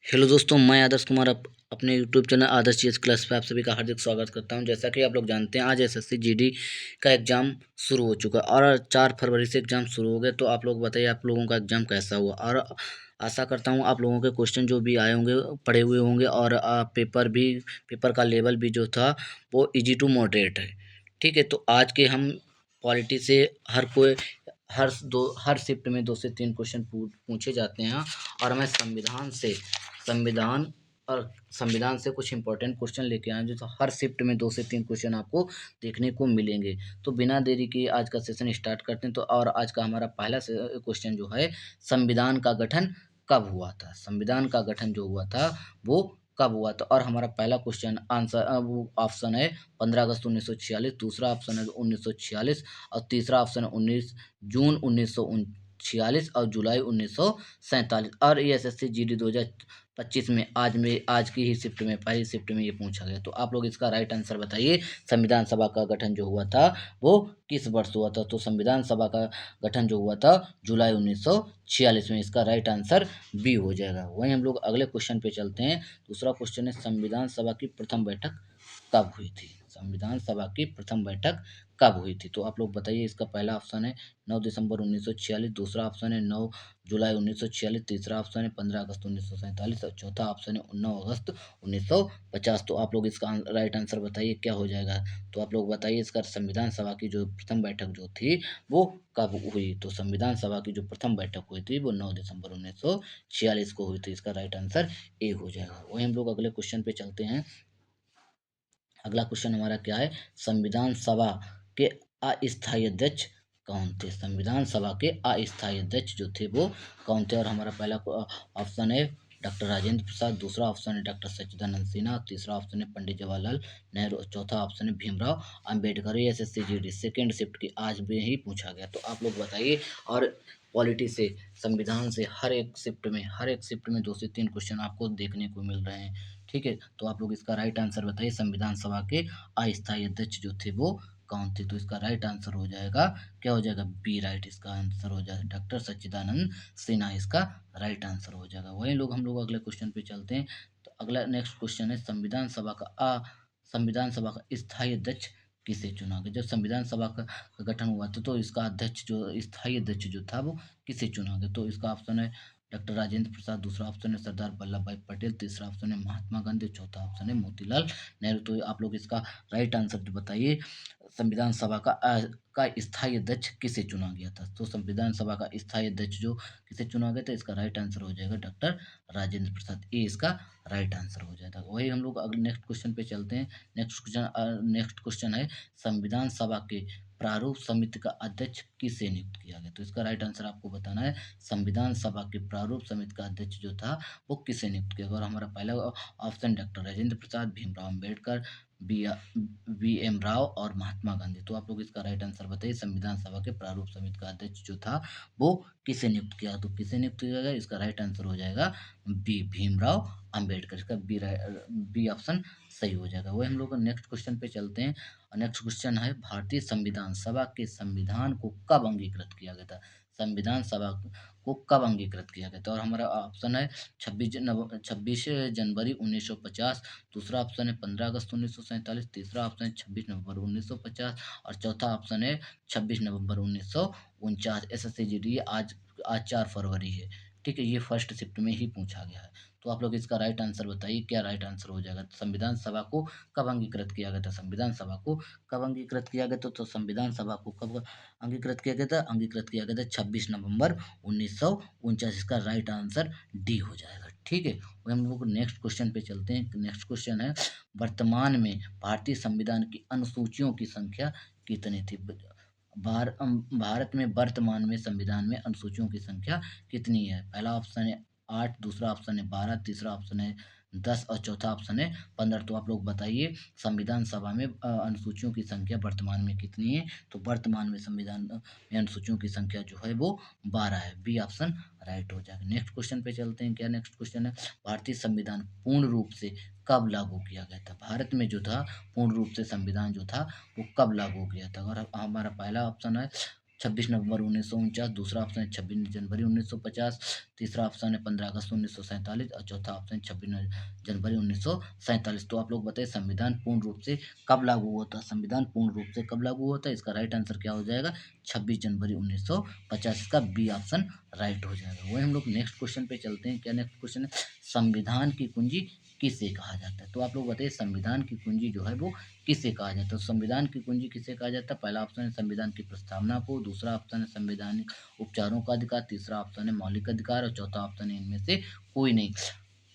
Hello दोस्तों, मैं आदर्श कुमार अपने यूट्यूब चैनल आदर्श जीएस क्लास पे आप सभी का हार्दिक स्वागत करता हूं। जैसा कि आप लोग जानते हैं, आज एसएससी जीडी का एग्ज़ाम शुरू हो चुका है और 4 फरवरी से एग्ज़ाम शुरू हो गए। तो आप लोग बताइए, आप लोगों का एग्ज़ाम कैसा हुआ। और आशा करता हूं आप लोगों के क्वेश्चन जो भी आए होंगे पढ़े हुए होंगे और पेपर का लेवल भी जो था वो ईजी टू मॉडरेट है। ठीक है, तो आज के हम पॉलिटी से हर शिफ्ट में 2 से 3 क्वेश्चन पूछे जाते हैं। और मैं संविधान और संविधान से कुछ इंपॉर्टेंट क्वेश्चन लेके आए हैं, जो तो हर शिफ्ट में 2 से 3 क्वेश्चन आपको देखने को मिलेंगे। तो बिना देरी के आज का सेशन स्टार्ट करते हैं। तो और आज का हमारा पहला क्वेश्चन जो है, संविधान का गठन कब हुआ था। संविधान का गठन जो हुआ था वो कब हुआ था। और हमारा पहला क्वेश्चन आंसर वो ऑप्शन है 15 अगस्त 1946, दूसरा ऑप्शन है 1946 और तीसरा ऑप्शन है 19 जून 1946 और जुलाई 1947। और ये एसएससी जीडी 2025 में आज की ही शिफ्ट में पहली शिफ्ट में ये पूछा गया। तो आप लोग इसका राइट आंसर बताइए, संविधान सभा का गठन जो हुआ था वो किस वर्ष हुआ था। तो संविधान सभा का गठन जो हुआ था जुलाई 1946 में। इसका राइट आंसर बी हो जाएगा। वहीं हम लोग अगले क्वेश्चन पे चलते हैं। दूसरा क्वेश्चन है, संविधान सभा की प्रथम बैठक कब हुई थी। संविधान सभा की प्रथम बैठक कब हुई थी। तो आप लोग बताइए। इसका पहला ऑप्शन है 9 दिसंबर 1946, दूसरा ऑप्शन है 9 जुलाई 1946, तीसरा ऑप्शन है 15 अगस्त 1947 और चौथा ऑप्शन है 9 अगस्त 1950। तो आप लोग इसका राइट आंसर बताइए क्या हो जाएगा। तो आप लोग बताइए, इसका संविधान सभा की जो प्रथम बैठक जो थी वो कब हुई। तो संविधान सभा की जो प्रथम बैठक हुई थी वो 9 दिसंबर 1946 को हुई थी। इसका राइट आंसर ए हो जाएगा। वहीं हम लोग अगले क्वेश्चन पे चलते हैं। अगला क्वेश्चन हमारा क्या है, संविधान सभा के अस्थायी अध्यक्ष कौन थे। संविधान सभा के अस्थायी अध्यक्ष जो थे वो कौन थे। और हमारा पहला ऑप्शन है डॉक्टर राजेंद्र प्रसाद, दूसरा ऑप्शन है डॉक्टर सच्चिदानंद सिन्हा, तीसरा ऑप्शन है पंडित जवाहरलाल नेहरू और चौथा ऑप्शन है भीमराव अंबेडकर। ये एसएससी जीडी सेकेंड शिफ्ट की आज भी ही पूछा गया। तो आप लोग बताइए। और पॉलिटी से, संविधान से हर एक शिफ्ट में 2 से 3 क्वेश्चन आपको देखने को मिल रहे हैं। ठीक है, तो आप लोग इसका राइट आंसर बताइए, संविधान सभा के अस्थायी अध्यक्ष जो थे वो कौन थे। तो इसका राइट आंसर हो जाएगा, क्या हो जाएगा, बी राइट। इसका आंसर हो जाएगा डॉक्टर सच्चिदानंद सिन्हा। इसका राइट आंसर हो जाएगा। वहीं हम लोग अगले क्वेश्चन पे चलते हैं। तो अगला नेक्स्ट क्वेश्चन है, संविधान सभा का स्थायी अध्यक्ष किसे चुना गया। जब संविधान सभा का गठन हुआ था तो इसका अध्यक्ष जो स्थायी अध्यक्ष जो था वो किसे चुना गया। तो इसका ऑप्शन है डॉक्टर राजेंद्र प्रसाद, दूसरा ऑप्शन है सरदार वल्लभ भाई पटेल, तीसरा ऑप्शन है महात्मा गांधी, चौथा ऑप्शन है मोतीलाल नेहरू। तो आप लोग इसका राइट आंसर बताइए, संविधान सभा का स्थायी अध्यक्ष किसे चुना गया था। तो संविधान सभा का स्थायी अध्यक्ष जो किसे चुना गया था, इसका राइट आंसर हो जाएगा डॉक्टर राजेंद्र प्रसाद। ये इसका राइट आंसर हो जाएगा। वही हम लोग अगले नेक्स्ट क्वेश्चन पे चलते हैं। नेक्स्ट क्वेश्चन है, संविधान सभा के प्रारूप समिति का अध्यक्ष किसे नियुक्त किया गया। तो इसका राइट आंसर आपको बताना है, संविधान सभा के प्रारूप समिति का अध्यक्ष जो था वो किसे नियुक्त किया गया। और हमारा पहला option doctor Rajendra Prasad, Bhimrao Ambedkar, B M Rao और महात्मा गांधी। तो आप लोग इसका राइट आंसर बताइए, संविधान सभा के प्रारूप समिति का अध्यक्ष जो था वो किसे नियुक्त किया। तो किसे नियुक्त किया गया, इसका राइट आंसर हो जाएगा बी भीमराव अंबेडकर। इसका बी ऑप्शन सही हो जाएगा। वही हम लोग नेक्स्ट क्वेश्चन पे चलते हैं। नेक्स्ट क्वेश्चन है, भारतीय संविधान सभा के संविधान को कब अंगीकृत किया गया था। संविधान सभा को कब अंगीकृत किया गया था। और हमारा ऑप्शन है 26 जनवरी 1950, दूसरा ऑप्शन है 15 अगस्त 1947, तीसरा ऑप्शन है 26 नवंबर 1950 और चौथा ऑप्शन है 26 नवंबर 1949। एसएससी जीडी आज 4 फरवरी है। ठीक है, ये फर्स्ट शिफ्ट में ही पूछा गया है। तो आप लोग इसका राइट आंसर बताइए, क्या राइट आंसर हो जाएगा। संविधान सभा को कब अंगीकृत किया गया था। संविधान सभा को कब अंगीकृत किया गया था। तो संविधान सभा को कब अंगीकृत किया गया था, अंगीकृत किया गया था 26 नवंबर 1949। इसका राइट आंसर डी हो जाएगा। ठीक है, वही हम लोग नेक्स्ट क्वेश्चन पे चलते हैं। नेक्स्ट क्वेश्चन है, वर्तमान में भारतीय संविधान की अनुसूचियों की संख्या कितनी थी। भारत में वर्तमान में संविधान में अनुसूचियों की संख्या कितनी है। पहला ऑप्शन है 8, दूसरा ऑप्शन है 12, तीसरा ऑप्शन है 10 और चौथा ऑप्शन है 15। तो आप लोग बताइए, संविधान सभा में अनुसूचियों की संख्या वर्तमान में कितनी है। तो वर्तमान में संविधान में अनुसूचियों की संख्या जो है वो 12 है। बी ऑप्शन राइट हो जाएगा। नेक्स्ट क्वेश्चन पे चलते हैं। क्या नेक्स्ट क्वेश्चन है, भारतीय संविधान पूर्ण रूप से कब लागू किया गया था। भारत में जो था पूर्ण रूप से संविधान जो था वो कब लागू किया था। और हमारा पहला ऑप्शन है 26 नवंबर 1949, दूसरा ऑप्शन है 26 जनवरी 1950, तीसरा ऑप्शन है 15 अगस्त 1947 और चौथा ऑप्शन है 26 जनवरी 1947। तो आप लोग बताइए संविधान पूर्ण रूप से कब लागू हुआ था? संविधान पूर्ण रूप से कब लागू हुआ था? इसका राइट आंसर क्या हो जाएगा? 26 जनवरी 1950। इसका बी ऑप्शन राइट हो जाएगा। वही हम लोग नेक्स्ट क्वेश्चन पे चलते हैं। क्या नेक्स्ट क्वेश्चन है? संविधान की कुंजी किसे कहा जाता है? तो आप लोग बताइए संविधान की कुंजी जो है वो किसे कहा जाता है? तो संविधान की कुंजी किसे कहा जाता है? पहला ऑप्शन है संविधान की प्रस्तावना को, दूसरा ऑप्शन है संवैधानिक उपचारों का अधिकार, तीसरा ऑप्शन है मौलिक अधिकार और चौथा ऑप्शन है इनमें से कोई नहीं।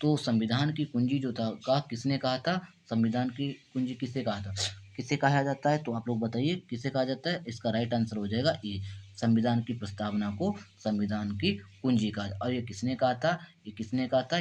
तो संविधान की कुंजी जो था किसने कहा था? संविधान की कुंजी किसे कहा था? किसे कहा जाता है? तो आप लोग बताइए किसे कहा जाता है? इसका राइट आंसर हो जाएगा ए, संविधान की प्रस्तावना को संविधान की कुंजी कहा। और ये किसने कहा था? ये किसने कहा था?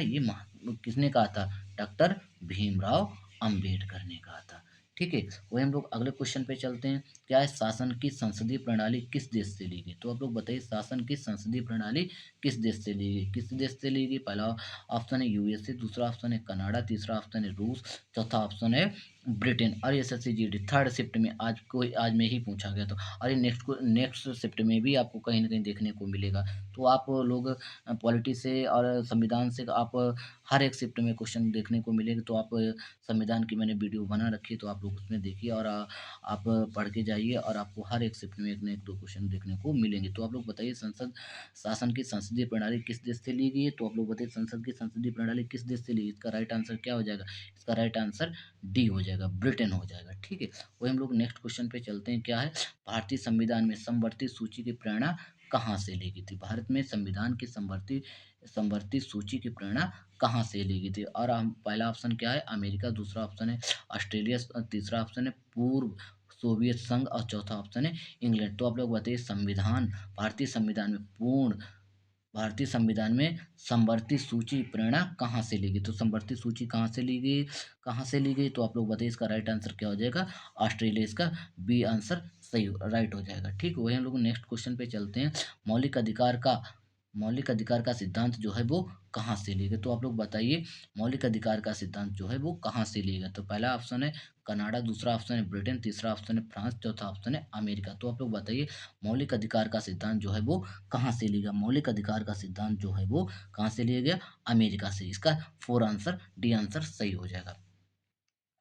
किसने कहा था? डॉक्टर भीमराव अंबेडकर ने कहा था। ठीक है, वही हम लोग अगले क्वेश्चन पे चलते हैं। क्या है? शासन की संसदीय प्रणाली किस देश से ली गई? तो आप लोग बताइए शासन की संसदीय प्रणाली किस देश से ली गई? किस देश से ली गई? पहला ऑप्शन है यूएसए, दूसरा ऑप्शन है कनाडा, तीसरा ऑप्शन है रूस, चौथा ऑप्शन है ब्रिटेन। और एसएससी जीडी थर्ड शिफ्ट में आज में ही पूछा गया था और ये नेक्स्ट शिफ्ट में भी आपको कहीं ना कहीं देखने को मिलेगा। तो आप लोग पॉलिटी से और संविधान से आप हर एक शिफ्ट में क्वेश्चन देखने को मिलेंगे। तो आप संविधान की मैंने वीडियो बना रखी है, तो आप लोग उसमें देखिए और आप पढ़ के जाइए और आपको हर एक शिफ्ट में एक ना एक दो क्वेश्चन देखने को मिलेंगे। तो आप लोग बताइए संसद शासन की संसदीय प्रणाली किस देश से ली गई है? तो आप लोग बताइए संसद की संसदीय प्रणाली किस देश से ली गई? इसका राइट आंसर क्या हो जाएगा? इसका राइट आंसर डी हो जाएगा, ब्रिटेन हो जाएगा। ठीक है, वही हम लोग नेक्स्ट क्वेश्चन पे चलते हैं। क्या है? भारतीय संविधान में समवर्ती सूची की प्रेरणा कहाँ से ली गई थी? भारत में संविधान की समवर्ती सूची की प्रेरणा कहाँ से ली गई थी? और हम पहला ऑप्शन क्या है? अमेरिका, दूसरा ऑप्शन है ऑस्ट्रेलिया, तीसरा ऑप्शन है पूर्व सोवियत संघ और चौथा ऑप्शन है इंग्लैंड। तो आप लोग बताइए भारतीय संविधान में समवर्ती सूची प्रेरणा कहाँ से ली गई? तो समवर्ती सूची कहाँ से ली गई? तो आप लोग बताइए इसका राइट आंसर क्या हो जाएगा? ऑस्ट्रेलिया। इसका बी आंसर सही राइट हो जाएगा। ठीक है, वही हम लोग नेक्स्ट क्वेश्चन पे चलते हैं। मौलिक अधिकार का मौलिक अधिकार का सिद्धांत जो है वो कहाँ से लिए गए? तो आप लोग बताइए मौलिक अधिकार का सिद्धांत जो है वो कहाँ से लिए गए? तो पहला ऑप्शन है कनाडा, दूसरा ऑप्शन है ब्रिटेन, तीसरा ऑप्शन है फ्रांस, चौथा ऑप्शन है अमेरिका। तो आप लोग बताइए मौलिक अधिकार का सिद्धांत जो है वो कहाँ से लिया गया? मौलिक अधिकार का सिद्धांत जो है वो कहाँ से लिया गया? अमेरिका से। इसका फोर आंसर डी आंसर सही हो जाएगा।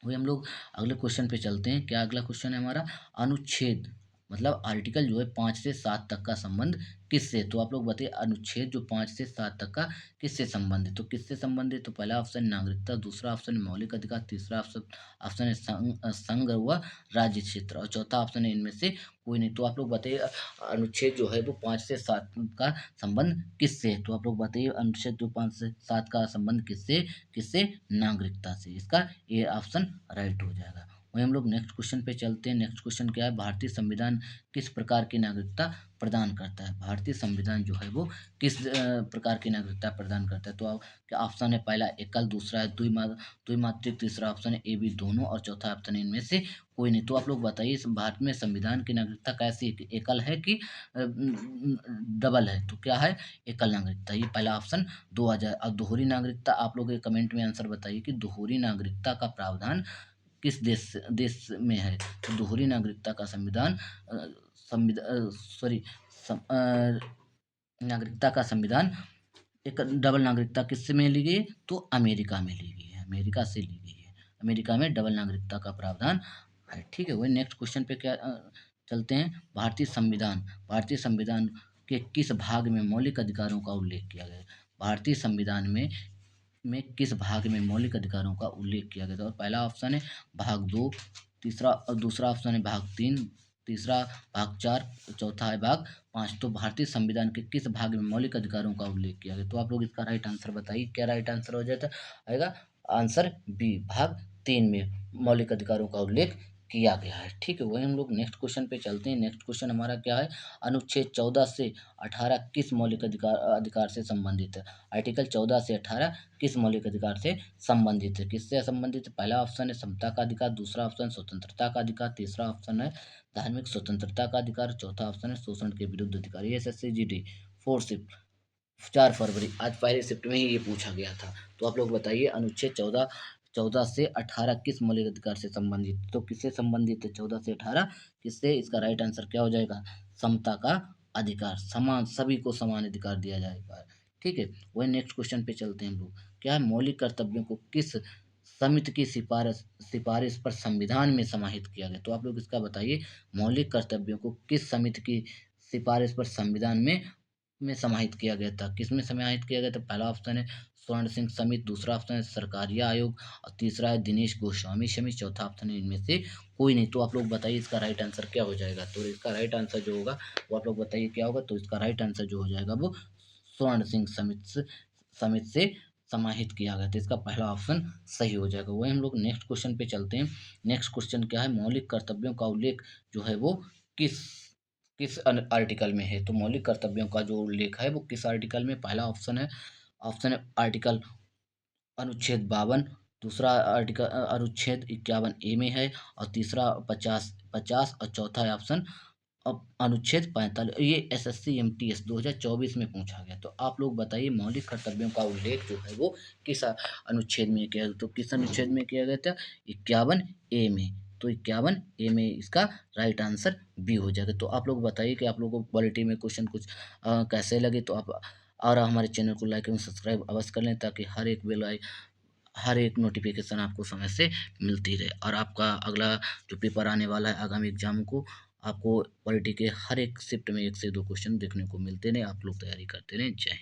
वही हम लोग अगले क्वेश्चन पे चलते हैं। क्या अगला क्वेश्चन है हमारा? अनुच्छेद मतलब आर्टिकल जो है 5 से 7 तक का संबंध किससे? तो आप लोग बताइए अनुच्छेद जो 5 से 7 तक का किससे संबंधित? तो किससे संबंधित? तो पहला ऑप्शन नागरिकता, दूसरा ऑप्शन मौलिक अधिकार, तीसरा ऑप्शन ऑप्शन है संघ व राज्य क्षेत्र और चौथा ऑप्शन है इनमें से कोई नहीं। तो आप लोग बताइए अनुच्छेद जो है वो 5 से 7 का संबंध किससे है? तो आप लोग बताइए अनुच्छेद जो 5 से 7 का संबंध किससे? नागरिकता से। इसका ये ऑप्शन राइट हो जाएगा। वही हम लोग नेक्स्ट क्वेश्चन पे चलते हैं। नेक्स्ट क्वेश्चन क्या है? भारतीय संविधान किस प्रकार की नागरिकता प्रदान करता है? भारतीय संविधान जो है वो किस प्रकार की नागरिकता प्रदान करता है? तो क्या ऑप्शन है? पहला एकल, दूसरा है द्विमात्रिक, तीसरा ऑप्शन है ए बी दोनों और चौथा ऑप्शन है इनमें से कोई नहीं। तो आप लोग बताइए भारत में संविधान की नागरिकता कैसी है? एकल है कि डबल है? तो क्या है? एकल नागरिकता। ये पहला ऑप्शन 2000। और दोहरी नागरिकता आप लोग कमेंट में आंसर बताइए कि दोहरी नागरिकता का प्रावधान किस देश में है? तो दोहरी नागरिकता का संविधान नागरिकता का संविधान एक डबल नागरिकता किससे में ली गई? तो अमेरिका में ली गई है, अमेरिका से ली गई है। अमेरिका में डबल नागरिकता का प्रावधान है। ठीक है, वही नेक्स्ट क्वेश्चन पे क्या चलते हैं। भारतीय संविधान के किस भाग में मौलिक अधिकारों का उल्लेख किया गया है? भारतीय संविधान में किस भाग में मौलिक अधिकारों का उल्लेख किया गया था? और पहला ऑप्शन है भाग 2, तीसरा और दूसरा ऑप्शन है भाग 3, तीसरा भाग 4, चौथा है भाग 5। तो भारतीय संविधान के किस भाग में मौलिक अधिकारों का उल्लेख किया गया? तो आप लोग इसका राइट आंसर बताइए। क्या राइट आंसर हो जाता आएगा? आंसर बी, भाग 3 में मौलिक अधिकारों का उल्लेख किया गया है। ठीक है, वही हम लोग नेक्स्ट क्वेश्चन पे चलते हैं। नेक्स्ट क्वेश्चन हमारा क्या है? अनुच्छेद 14 से 18 किस मौलिक अधिकार से संबंधित है? आर्टिकल 14 से 18 किस मौलिक अधिकार से संबंधित है? किससे संबंधित है? पहला ऑप्शन है समता का अधिकार, दूसरा ऑप्शन स्वतंत्रता का अधिकार, तीसरा ऑप्शन है धार्मिक स्वतंत्रता का अधिकार, चौथा ऑप्शन है शोषण के विरुद्ध अधिकार। ये एसएससी जीडी 4 फरवरी आज पहले शिफ्ट में ही ये पूछा गया था। तो आप लोग बताइए अनुच्छेद 14 14 से 18 किस मौलिक अधिकार से संबंधित? तो किससे संबंधित है 14 से 18? किससे? इसका राइट आंसर क्या हो जाएगा? समता का अधिकार, समान, सभी को समान अधिकार दिया जाएगा। ठीक है, वही नेक्स्ट क्वेश्चन पे चलते हैं हम लोग। क्या है? मौलिक कर्तव्यों को किस समिति की सिफारिश सिफारिश पर संविधान में समाहित किया गया? तो आप लोग इसका बताइए, मौलिक कर्तव्यों को किस समिति की सिफारिश पर संविधान में समाहित किया गया था? किसमें समाहित किया गया था? पहला ऑप्शन है स्वर्ण सिंह समिति, दूसरा ऑप्शन है सरकारिया आयोग और तीसरा है दिनेश गोस्वामी समिति, चौथा ऑप्शन है इनमें से कोई नहीं। तो आप लोग बताइए इसका राइट आंसर क्या हो जाएगा? तो इसका राइट आंसर जो होगा वो आप लोग बताइए क्या होगा? तो इसका राइट आंसर जो हो जाएगा वो स्वर्ण सिंह समिति से समाहित किया गया था। इसका पहला ऑप्शन सही हो जाएगा। वही हम लोग नेक्स्ट क्वेश्चन पे चलते हैं। नेक्स्ट क्वेश्चन क्या है? मौलिक कर्तव्यों का उल्लेख जो है वो किस किस आर्टिकल में है? तो मौलिक कर्तव्यों का जो उल्लेख है वो किस आर्टिकल में? पहला ऑप्शन है आर्टिकल अनुच्छेद 52, दूसरा आर्टिकल अनुच्छेद 51 ए में है और तीसरा 50 और चौथा है ऑप्शन अनुच्छेद 45। ये एसएससी एमटीएस 2024 में पूछा गया। तो आप लोग बताइए मौलिक कर्तव्यों का उल्लेख जो है वो किस अनुच्छेद में किया गया? तो किस अनुच्छेद में किया गया था? 51 ए में। तो 51 ए में इसका राइट आंसर बी हो जाएगा। तो आप लोग बताइए कि आप लोगों को क्वालिटी में क्वेश्चन कुछ कैसे लगे? तो आप और हमारे चैनल को लाइक एवं सब्सक्राइब अवश्य कर लें ताकि हर एक नोटिफिकेशन आपको समय से मिलती रहे और आपका अगला जो पेपर आने वाला है आगामी एग्जाम को आपको पॉलिटी के हर एक शिफ्ट में 1 से 2 क्वेश्चन देखने को मिलते रहें। आप लोग तैयारी करते रहें। जय हिंद।